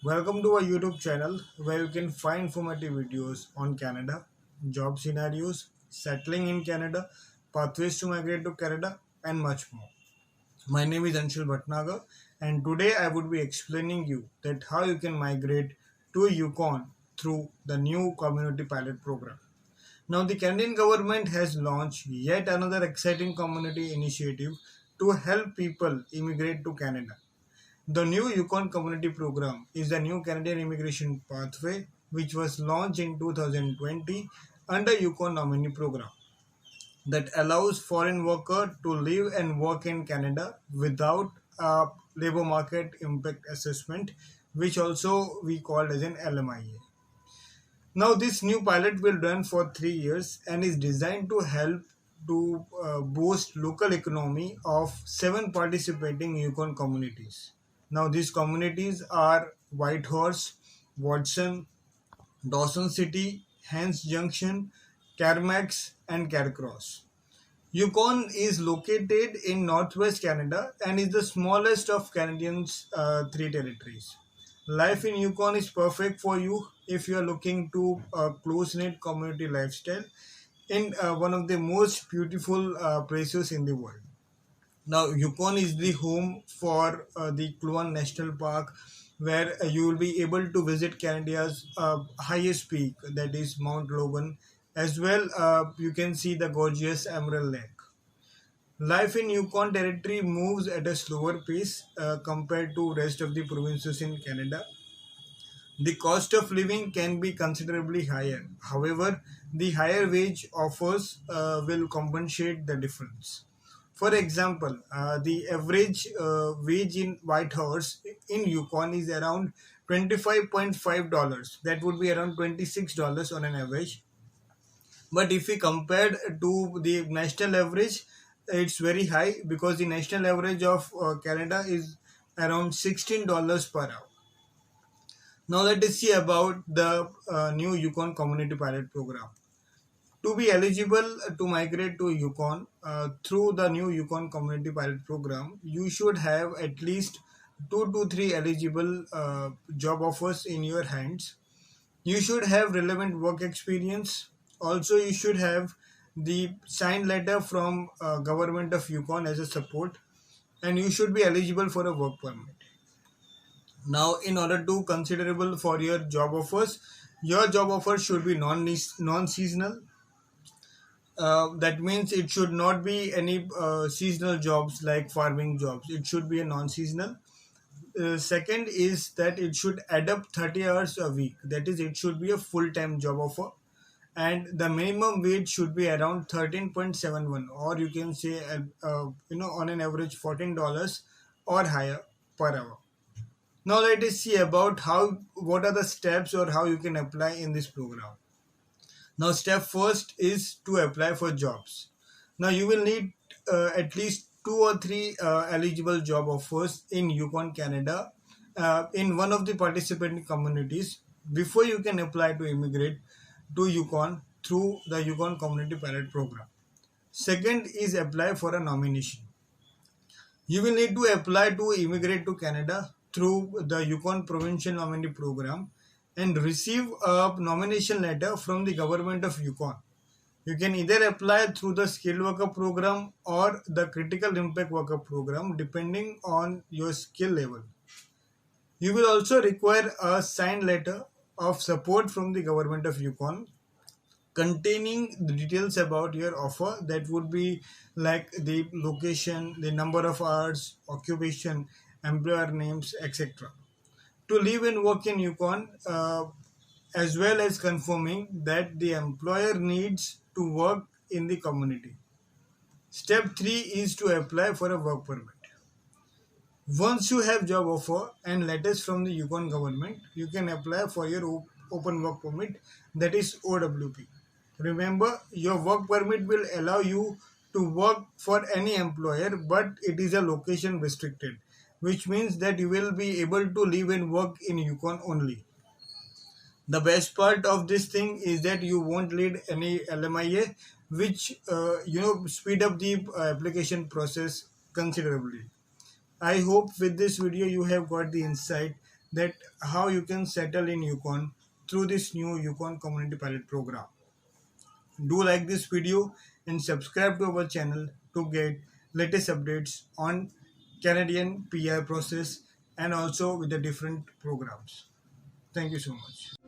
Welcome to our YouTube channel where you can find informative videos on Canada, job scenarios, settling in Canada, pathways to migrate to Canada, and much more. My name is Anshul Bhatnagar, and today I would be explaining you that how you can migrate to Yukon through the new Community Pilot program. Now, the Canadian government has launched yet another exciting community initiative to help people immigrate to Canada. The new Yukon Community Program is the new Canadian immigration pathway which was launched in 2020 under Yukon Nominee Program that allows foreign workers to live and work in Canada without a labor market impact assessment, which also we called as an LMIA. Now this new pilot will run for 3 years and is designed to help to boost local economy of 7 participating Yukon communities. Now these communities are Whitehorse, Watson, Dawson City, Hens Junction, Carmacks, and Carcross. Yukon is located in northwest Canada and is the smallest of Canadians' three territories. Life in Yukon is perfect for you if you are looking to a close knit community lifestyle in one of the most beautiful places in the world. Now, Yukon is the home for the Kluan National Park, where you will be able to visit Canada's highest peak, that is Mount Logan. As well, you can see the gorgeous Emerald Lake. Life in Yukon Territory moves at a slower pace compared to rest of the provinces in Canada. The cost of living can be considerably higher. However, the higher wage offers will compensate the difference. For example, the average wage in Whitehorse in Yukon is around $25.5. That would be around $26 on an average. But if we compare to the national average, it's very high because the national average of Canada is around $16 per hour. Now let us see about the new Yukon Community Pilot Program. To be eligible to migrate to Yukon through the new Yukon Community Pilot Program, you should have at least 2 to 3 eligible job offers in your hands. You should have relevant work experience. Also, you should have the signed letter from government of Yukon as a support, and you should be eligible for a work permit. Now, in order to considerable for your job offer should be non seasonal. That means it should not be any seasonal jobs like farming jobs. It should be a non seasonal. Second is that it should add up 30 hours a week. That is, it should be a full time job offer, and the minimum wage should be around 13.71, or you can say on an average $14 or higher per hour. Now let us see about how what are the steps or how you can apply in this program. Now step first is to apply for jobs. Now you will need at least 2 or 3 eligible job offers in Yukon, Canada, in one of the participating communities before you can apply to immigrate to Yukon through the Yukon Community Pilot Program. Second is apply for a nomination. You will need to apply to immigrate to Canada through the Yukon Provincial Nominee Program and receive a nomination letter from the government of Yukon. You can either apply through the skilled worker program or the critical impact worker program depending on your skill level. You will also require a signed letter of support from the government of Yukon containing the details about your offer, that would be like the location, the number of hours, occupation, employer names, etc. To live and work in Yukon, as well as confirming that the employer needs to work in the community. Step 3 is to apply for a work permit. Once you have job offer and letters from the Yukon government, you can apply for your open work permit, that is OWP. Remember, your work permit will allow you to work for any employer, but it is a location restricted, which means that you will be able to live and work in Yukon only. The best part of this thing is that you won't need any LMIA, which speed up the application process considerably. I hope with this video you have got the insight that how you can settle in Yukon through this new Yukon Community Pilot program. Do like this video and subscribe to our channel to get latest updates on Canadian PR process and also with the different programs. Thank you so much.